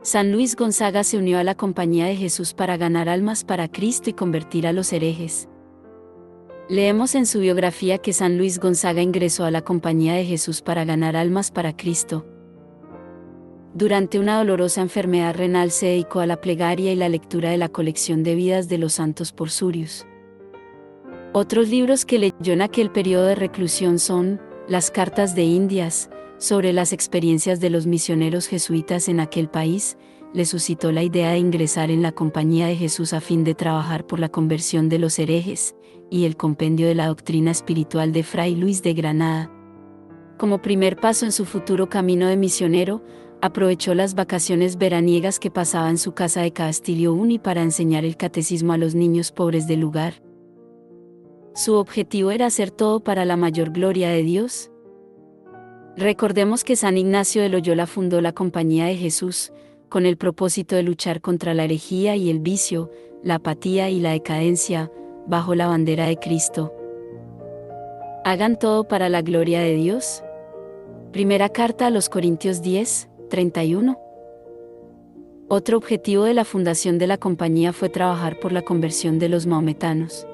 San Luis Gonzaga se unió a la Compañía de Jesús para ganar almas para Cristo y convertir a los herejes. Leemos en su biografía que San Luis Gonzaga ingresó a la Compañía de Jesús para ganar almas para Cristo. Durante una dolorosa enfermedad renal se dedicó a la plegaria y la lectura de la colección de vidas de los santos Porciúncula. Otros libros que leyó en aquel periodo de reclusión son Las Cartas de Indias, sobre las experiencias de los misioneros jesuitas en aquel país. Le suscitó la idea de ingresar en la Compañía de Jesús a fin de trabajar por la conversión de los herejes, y el compendio de la doctrina espiritual de Fray Luis de Granada. Como primer paso en su futuro camino de misionero, aprovechó las vacaciones veraniegas que pasaba en su casa de Castillo Uni para enseñar el catecismo a los niños pobres del lugar. Su objetivo era hacer todo para la mayor gloria de Dios. Recordemos que San Ignacio de Loyola fundó la Compañía de Jesús, con el propósito de luchar contra la herejía y el vicio, la apatía y la decadencia, bajo la bandera de Cristo. Hagan todo para la gloria de Dios. Primera carta a los Corintios 10, 31. Otro objetivo de la fundación de la compañía fue trabajar por la conversión de los maometanos.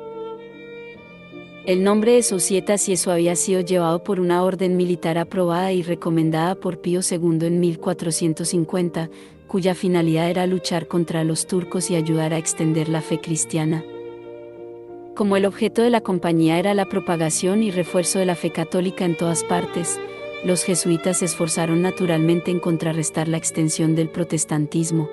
El nombre de Societas y eso había sido llevado por una orden militar aprobada y recomendada por Pío II en 1450, cuya finalidad era luchar contra los turcos y ayudar a extender la fe cristiana. Como el objeto de la compañía era la propagación y refuerzo de la fe católica en todas partes, los jesuitas se esforzaron naturalmente en contrarrestar la extensión del protestantismo.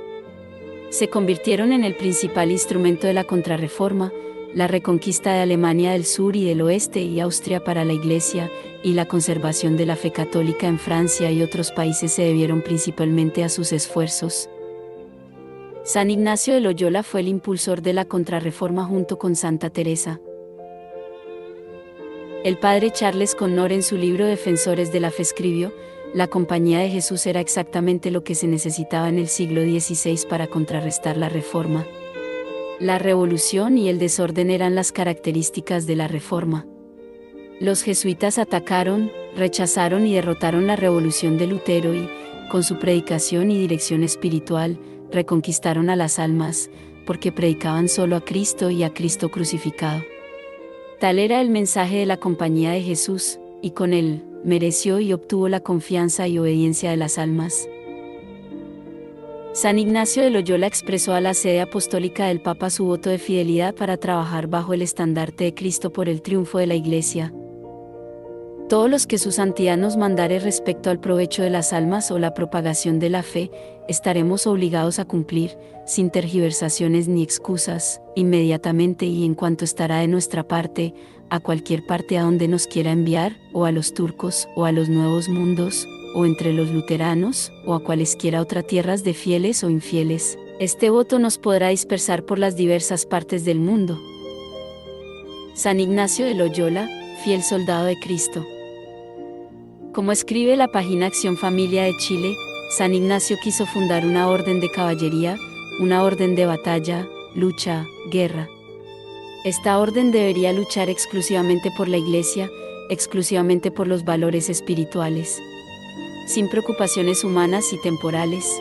Se convirtieron en el principal instrumento de la Contrarreforma, la reconquista de Alemania del Sur y del Oeste y Austria para la Iglesia, y la conservación de la fe católica en Francia y otros países se debieron principalmente a sus esfuerzos. San Ignacio de Loyola fue el impulsor de la Contrarreforma junto con Santa Teresa. El padre Charles Connor en su libro Defensores de la Fe escribió: la Compañía de Jesús era exactamente lo que se necesitaba en el siglo XVI para contrarrestar la Reforma. La revolución y el desorden eran las características de la Reforma. Los jesuitas atacaron, rechazaron y derrotaron la revolución de Lutero y, con su predicación y dirección espiritual, reconquistaron a las almas, porque predicaban solo a Cristo y a Cristo crucificado. Tal era el mensaje de la Compañía de Jesús, y con él, mereció y obtuvo la confianza y obediencia de las almas. San Ignacio de Loyola expresó a la sede apostólica del Papa su voto de fidelidad para trabajar bajo el estandarte de Cristo por el triunfo de la Iglesia. Todos los que su santidad nos mandare respecto al provecho de las almas o la propagación de la fe, estaremos obligados a cumplir, sin tergiversaciones ni excusas, inmediatamente y en cuanto estará de nuestra parte, a cualquier parte a donde nos quiera enviar, o a los turcos, o a los nuevos mundos, o entre los luteranos, o a cualesquiera otras tierras de fieles o infieles. Este voto nos podrá dispersar por las diversas partes del mundo. San Ignacio de Loyola, fiel soldado de Cristo. Como escribe la página Acción Familia de Chile, San Ignacio quiso fundar una orden de caballería, una orden de batalla, lucha, guerra. Esta orden debería luchar exclusivamente por la Iglesia, exclusivamente por los valores espirituales, sin preocupaciones humanas y temporales.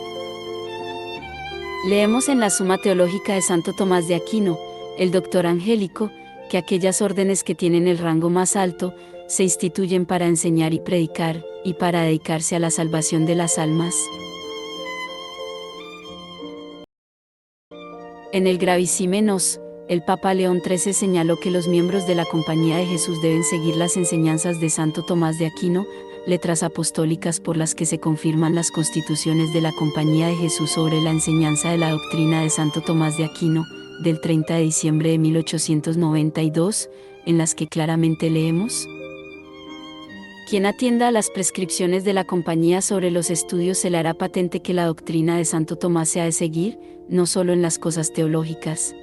Leemos en la Suma Teológica de Santo Tomás de Aquino, el doctor angélico, que aquellas órdenes que tienen el rango más alto, se instituyen para enseñar y predicar, y para dedicarse a la salvación de las almas. En el Gravissime Nos, el Papa León XIII señaló que los miembros de la Compañía de Jesús deben seguir las enseñanzas de Santo Tomás de Aquino, letras apostólicas por las que se confirman las constituciones de la Compañía de Jesús sobre la enseñanza de la doctrina de Santo Tomás de Aquino, del 30 de diciembre de 1892, en las que claramente leemos: quien atienda a las prescripciones de la Compañía sobre los estudios se le hará patente que la doctrina de Santo Tomás se ha de seguir, no solo en las cosas teológicas.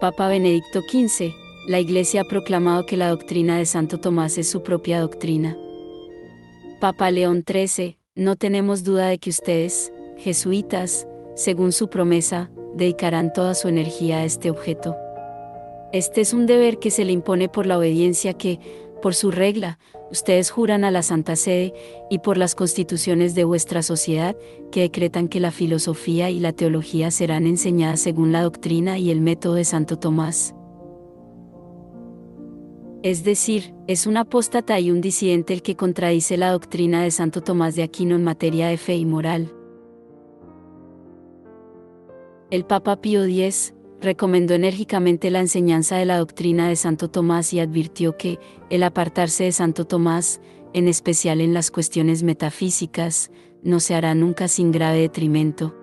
Papa Benedicto XV, la Iglesia ha proclamado que la doctrina de Santo Tomás es su propia doctrina. Papa León XIII, no tenemos duda de que ustedes, jesuitas, según su promesa, dedicarán toda su energía a este objeto. Este es un deber que se le impone por la obediencia que, Por su regla, ustedes juran a la Santa Sede, y por las constituciones de vuestra sociedad, que decretan que la filosofía y la teología serán enseñadas según la doctrina y el método de Santo Tomás. Es decir, es un apóstata y un disidente el que contradice la doctrina de Santo Tomás de Aquino en materia de fe y moral. El Papa Pío X recomendó enérgicamente la enseñanza de la doctrina de Santo Tomás y advirtió que, el apartarse de Santo Tomás, en especial en las cuestiones metafísicas, no se hará nunca sin grave detrimento.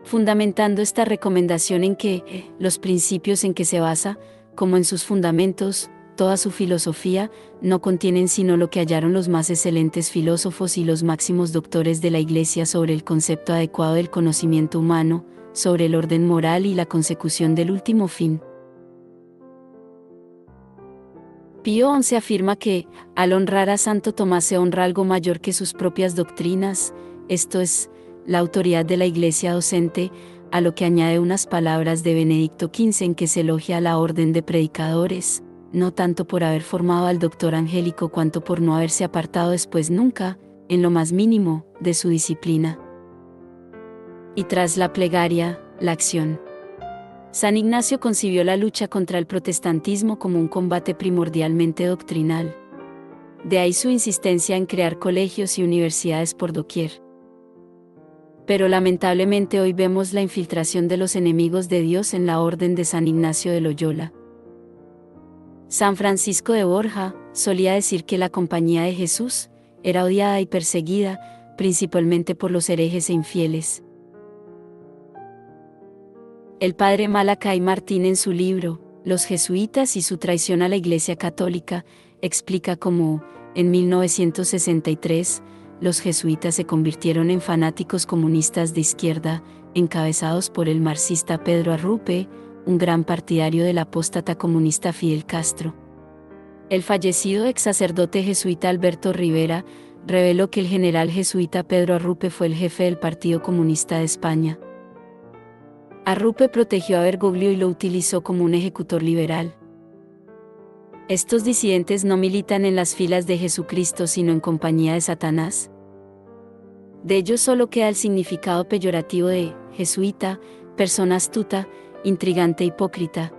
Fundamentando esta recomendación en que, los principios en que se basa, como en sus fundamentos, toda su filosofía, no contienen sino lo que hallaron los más excelentes filósofos y los máximos doctores de la Iglesia sobre el concepto adecuado del conocimiento humano, sobre el orden moral y la consecución del último fin. Pío XI afirma que, al honrar a Santo Tomás se honra algo mayor que sus propias doctrinas, esto es, la autoridad de la Iglesia docente, a lo que añade unas palabras de Benedicto XV en que se elogia a la orden de predicadores, no tanto por haber formado al doctor angélico cuanto por no haberse apartado después nunca, en lo más mínimo, de su disciplina. Y tras la plegaria, la acción. San Ignacio concibió la lucha contra el protestantismo como un combate primordialmente doctrinal. De ahí su insistencia en crear colegios y universidades por doquier. Pero lamentablemente hoy vemos la infiltración de los enemigos de Dios en la orden de San Ignacio de Loyola. San Francisco de Borja solía decir que la Compañía de Jesús era odiada y perseguida, principalmente por los herejes e infieles. El padre Malakai Martín en su libro, Los jesuitas y su traición a la Iglesia Católica, explica cómo, en 1963, los jesuitas se convirtieron en fanáticos comunistas de izquierda, encabezados por el marxista Pedro Arrupe, un gran partidario del apóstata comunista Fidel Castro. El fallecido ex sacerdote jesuita Alberto Rivera reveló que el general jesuita Pedro Arrupe fue el jefe del Partido Comunista de España. Arrupe protegió a Bergoglio y lo utilizó como un ejecutor liberal. ¿Estos disidentes no militan en las filas de Jesucristo sino en compañía de Satanás? De ellos solo queda el significado peyorativo de jesuita, persona astuta, intrigante e hipócrita.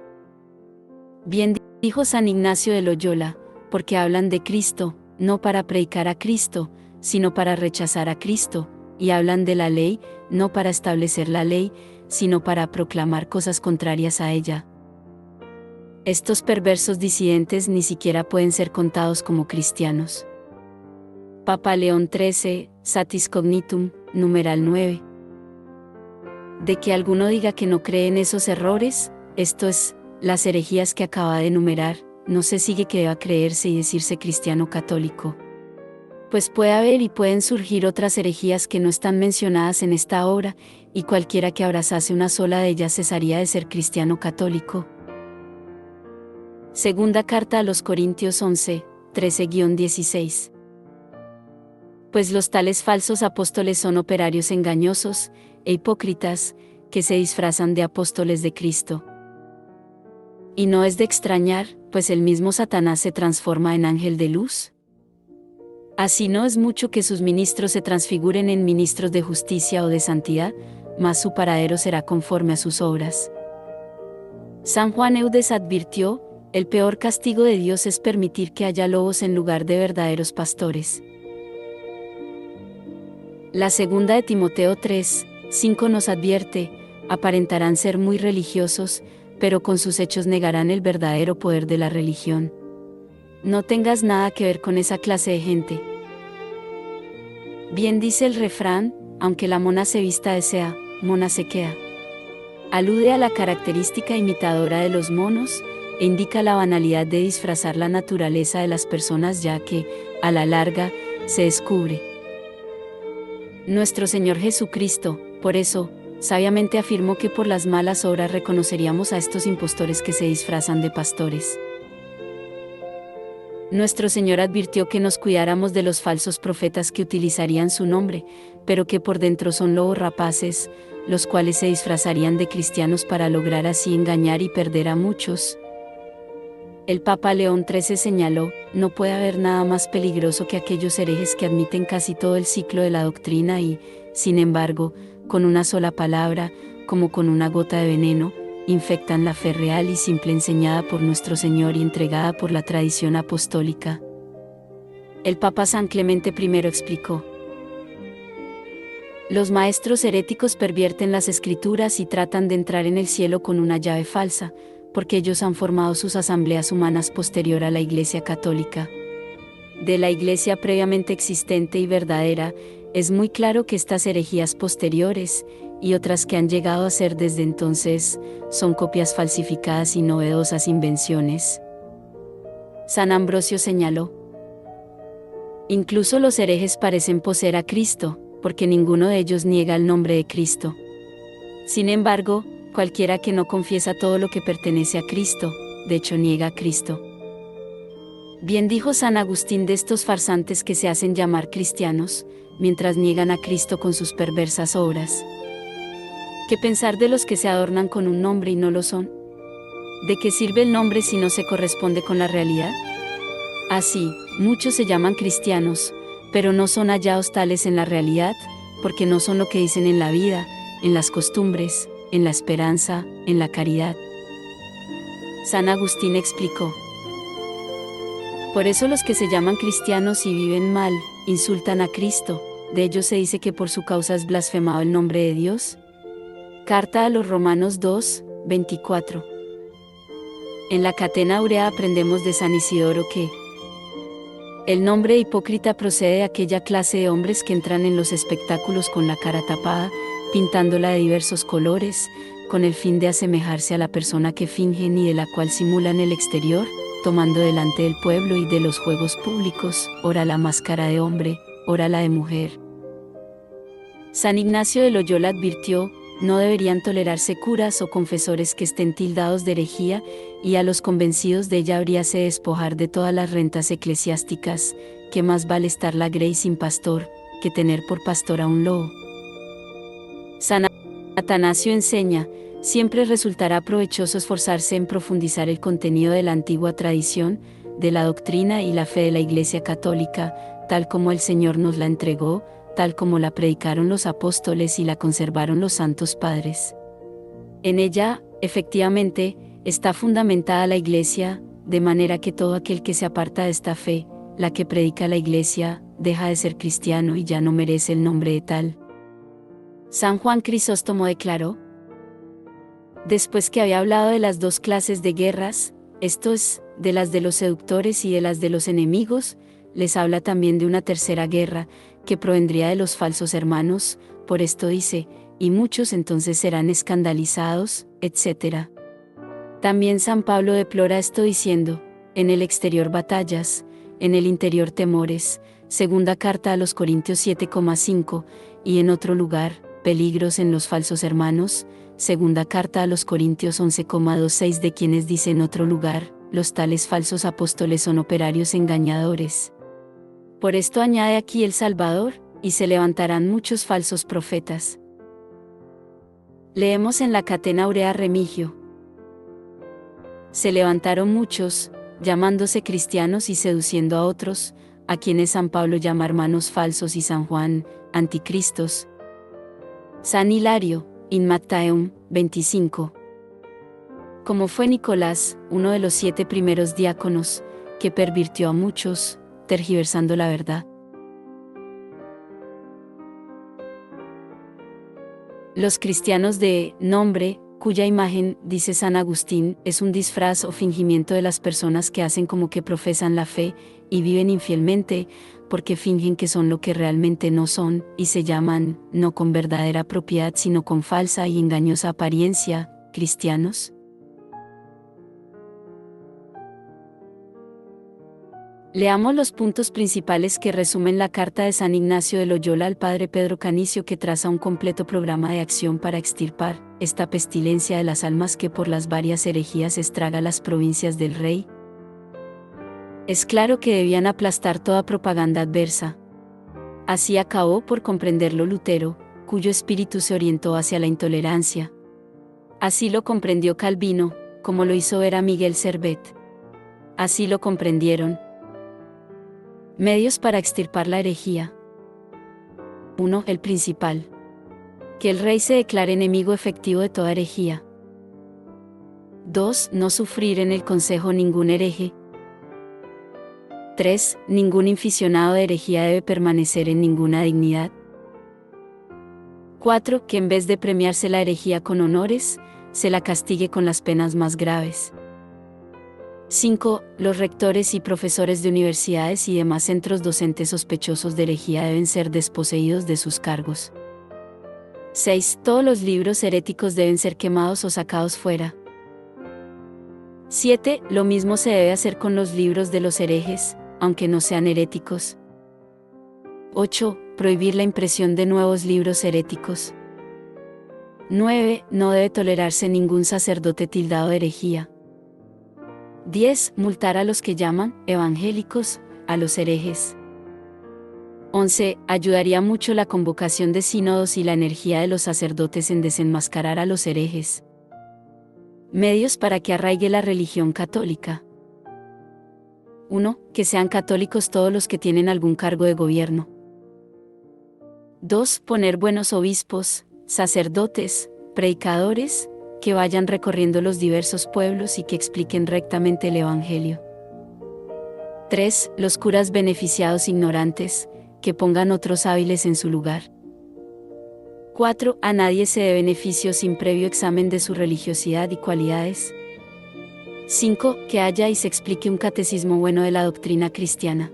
Bien dijo San Ignacio de Loyola, porque hablan de Cristo, no para predicar a Cristo, sino para rechazar a Cristo, y hablan de la ley, no para establecer la ley, sino para proclamar cosas contrarias a ella. Estos perversos disidentes ni siquiera pueden ser contados como cristianos. Papa León XIII, Satis Cognitum, numeral 9. De que alguno diga que no cree en esos errores, esto es, las herejías que acaba de enumerar, no se sigue que deba creerse y decirse cristiano católico. Pues puede haber y pueden surgir otras herejías que no están mencionadas en esta obra, y cualquiera que abrazase una sola de ellas cesaría de ser cristiano católico. Segunda carta a los Corintios 11, 13-16. Pues los tales falsos apóstoles son operarios engañosos e hipócritas, que se disfrazan de apóstoles de Cristo. Y no es de extrañar, pues el mismo Satanás se transforma en ángel de luz. Así no es mucho que sus ministros se transfiguren en ministros de justicia o de santidad, mas su paradero será conforme a sus obras. San Juan Eudes advirtió, el peor castigo de Dios es permitir que haya lobos en lugar de verdaderos pastores. La segunda de Timoteo 3, 5 nos advierte, aparentarán ser muy religiosos, pero con sus hechos negarán el verdadero poder de la religión. No tengas nada que ver con esa clase de gente. Bien dice el refrán, aunque la mona se vista de sea, mona se queda. Alude a la característica imitadora de los monos, e indica la banalidad de disfrazar la naturaleza de las personas ya que, a la larga, se descubre. Nuestro Señor Jesucristo, por eso, sabiamente afirmó que por las malas obras reconoceríamos a estos impostores que se disfrazan de pastores. Nuestro Señor advirtió que nos cuidáramos de los falsos profetas que utilizarían su nombre, pero que por dentro son lobos rapaces, los cuales se disfrazarían de cristianos para lograr así engañar y perder a muchos. El Papa León XIII señaló, no puede haber nada más peligroso que aquellos herejes que admiten casi todo el ciclo de la doctrina y, sin embargo, con una sola palabra, como con una gota de veneno, infectan la fe real y simple enseñada por nuestro Señor y entregada por la tradición apostólica. El Papa San Clemente I explicó: los maestros heréticos pervierten las escrituras y tratan de entrar en el cielo con una llave falsa, porque ellos han formado sus asambleas humanas posterior a la Iglesia católica. De la Iglesia previamente existente y verdadera, es muy claro que estas herejías posteriores, y otras que han llegado a ser desde entonces, son copias falsificadas y novedosas invenciones. San Ambrosio señaló: incluso los herejes parecen poseer a Cristo, porque ninguno de ellos niega el nombre de Cristo. Sin embargo, cualquiera que no confiesa todo lo que pertenece a Cristo, de hecho niega a Cristo. Bien dijo San Agustín de estos farsantes que se hacen llamar cristianos, mientras niegan a Cristo con sus perversas obras. ¿Qué pensar de los que se adornan con un nombre y no lo son? ¿De qué sirve el nombre si no se corresponde con la realidad? Así, muchos se llaman cristianos, pero no son hallados tales en la realidad, porque no son lo que dicen en la vida, en las costumbres, en la esperanza, en la caridad. San Agustín explicó: por eso los que se llaman cristianos y viven mal, insultan a Cristo, de ellos se dice que por su causa es blasfemado el nombre de Dios. Carta a los Romanos 2, 24. En la Catena Aurea aprendemos de San Isidoro que el nombre de hipócrita procede de aquella clase de hombres que entran en los espectáculos con la cara tapada, pintándola de diversos colores, con el fin de asemejarse a la persona que fingen y de la cual simulan el exterior, tomando delante del pueblo y de los juegos públicos, ora la máscara de hombre, ora la de mujer. San Ignacio de Loyola advirtió: no deberían tolerarse curas o confesores que estén tildados de herejía, y a los convencidos de ella habríase de despojar de todas las rentas eclesiásticas, que más vale estar la grey sin pastor, que tener por pastor a un lobo. San Atanasio enseña: siempre resultará provechoso esforzarse en profundizar el contenido de la antigua tradición, de la doctrina y la fe de la Iglesia católica, tal como el Señor nos la entregó, tal como la predicaron los apóstoles y la conservaron los santos padres. En ella, efectivamente, está fundamentada la Iglesia, de manera que todo aquel que se aparta de esta fe, la que predica la Iglesia, deja de ser cristiano y ya no merece el nombre de tal. San Juan Crisóstomo declaró: después que había hablado de las dos clases de guerras, esto es, de las de los seductores y de las de los enemigos, les habla también de una tercera guerra, que provendría de los falsos hermanos, por esto dice: y muchos entonces serán escandalizados, etc. También San Pablo deplora esto diciendo: en el exterior batallas, en el interior temores, segunda carta a los Corintios 7,5, y en otro lugar, peligros en los falsos hermanos, segunda carta a los Corintios 11,26, de quienes dice en otro lugar: los tales falsos apóstoles son operarios engañadores. Por esto añade aquí el Salvador: y se levantarán muchos falsos profetas. Leemos en la Catena Aurea Remigio: se levantaron muchos, llamándose cristianos y seduciendo a otros, a quienes San Pablo llama hermanos falsos y San Juan, anticristos. San Hilario, In Mattheum, 25. Como fue Nicolás, uno de los 7 primeros diáconos, que pervirtió a muchos, tergiversando la verdad. Los cristianos de nombre, cuya imagen, dice San Agustín, es un disfraz o fingimiento de las personas que hacen como que profesan la fe, y viven infielmente, porque fingen que son lo que realmente no son, y se llaman, no con verdadera propiedad sino con falsa y engañosa apariencia, cristianos. Leamos los puntos principales que resumen la carta de San Ignacio de Loyola al padre Pedro Canicio, que traza un completo programa de acción para extirpar esta pestilencia de las almas que por las varias herejías estraga las provincias del rey. Es claro que debían aplastar toda propaganda adversa. Así acabó por comprenderlo Lutero, cuyo espíritu se orientó hacia la intolerancia. Así lo comprendió Calvino, como lo hizo ver a Miguel Servet. Así lo comprendieron. Medios para extirpar la herejía. 1. El principal. Que el rey se declare enemigo efectivo de toda herejía. 2. No sufrir en el consejo ningún hereje. 3. Ningún inficionado de herejía debe permanecer en ninguna dignidad. 4. Que en vez de premiarse la herejía con honores, se la castigue con las penas más graves. 5. Los rectores y profesores de universidades y demás centros docentes sospechosos de herejía deben ser desposeídos de sus cargos. 6. Todos los libros heréticos deben ser quemados o sacados fuera. 7. Lo mismo se debe hacer con los libros de los herejes, aunque no sean heréticos. 8. Prohibir la impresión de nuevos libros heréticos. 9. No debe tolerarse ningún sacerdote tildado de herejía. 10. Multar a los que llaman evangélicos a los herejes. 11. Ayudaría mucho la convocación de sínodos y la energía de los sacerdotes en desenmascarar a los herejes. Medios para que arraigue la religión católica. 1. Que sean católicos todos los que tienen algún cargo de gobierno. 2. Poner buenos obispos, sacerdotes, predicadores, que vayan recorriendo los diversos pueblos y que expliquen rectamente el Evangelio. 3. Los curas beneficiados ignorantes, que pongan otros hábiles en su lugar. 4. A nadie se dé beneficio sin previo examen de su religiosidad y cualidades. 5. Que haya y se explique un catecismo bueno de la doctrina cristiana.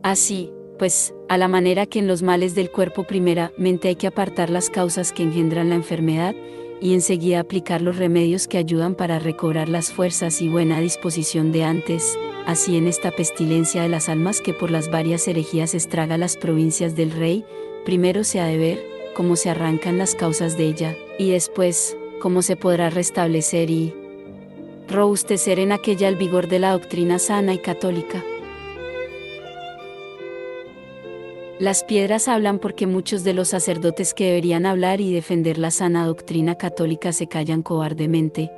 Así, pues, a la manera que en los males del cuerpo primeramente hay que apartar las causas que engendran la enfermedad, y enseguida aplicar los remedios que ayudan para recobrar las fuerzas y buena disposición de antes, así en esta pestilencia de las almas que por las varias herejías estraga las provincias del rey, primero se ha de ver cómo se arrancan las causas de ella, y después, cómo se podrá restablecer y robustecer en aquella el vigor de la doctrina sana y católica. Las piedras hablan porque muchos de los sacerdotes que deberían hablar y defender la sana doctrina católica se callan cobardemente.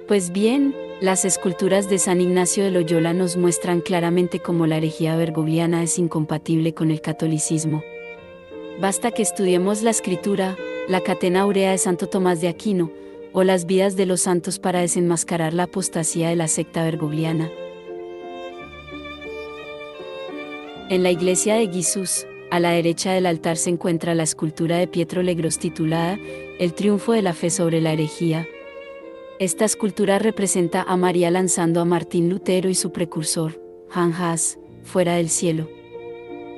Pues bien, las esculturas de San Ignacio de Loyola nos muestran claramente cómo la herejía bergogliana es incompatible con el catolicismo. Basta que estudiemos la escritura, la Catena Aurea de Santo Tomás de Aquino, o las vidas de los santos para desenmascarar la apostasía de la secta bergogliana. En la iglesia de Jesús, a la derecha del altar se encuentra la escultura de Pietro Legros titulada El triunfo de la fe sobre la herejía. Esta escultura representa a María lanzando a Martín Lutero y su precursor, Jan Hus, fuera del cielo.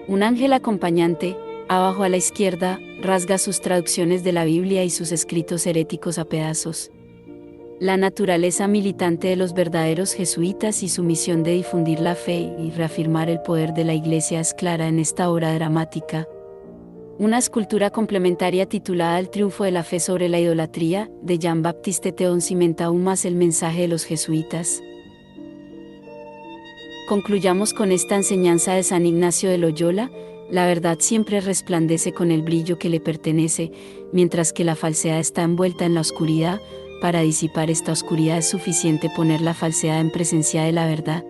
Un ángel acompañante, abajo a la izquierda, rasga sus traducciones de la Biblia y sus escritos heréticos a pedazos. La naturaleza militante de los verdaderos jesuitas y su misión de difundir la fe y reafirmar el poder de la Iglesia es clara en esta obra dramática. Una escultura complementaria titulada El triunfo de la fe sobre la idolatría, de Jean-Baptiste Théon cimenta aún más el mensaje de los jesuitas. Concluyamos con esta enseñanza de San Ignacio de Loyola: la verdad siempre resplandece con el brillo que le pertenece, mientras que la falsedad está envuelta en la oscuridad. Para disipar esta oscuridad es suficiente poner la falsedad en presencia de la verdad.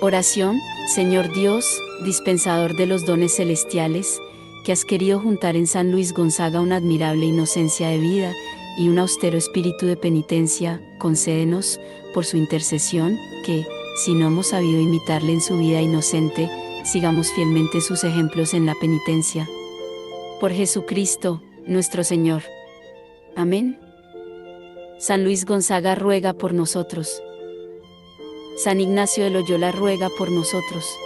Oración. Señor Dios, dispensador de los dones celestiales, que has querido juntar en San Luis Gonzaga una admirable inocencia de vida y un austero espíritu de penitencia, concédenos, por su intercesión, que, si no hemos sabido imitarle en su vida inocente, sigamos fielmente sus ejemplos en la penitencia. Por Jesucristo, nuestro Señor. Amén. San Luis Gonzaga ruega por nosotros. San Ignacio de Loyola ruega por nosotros.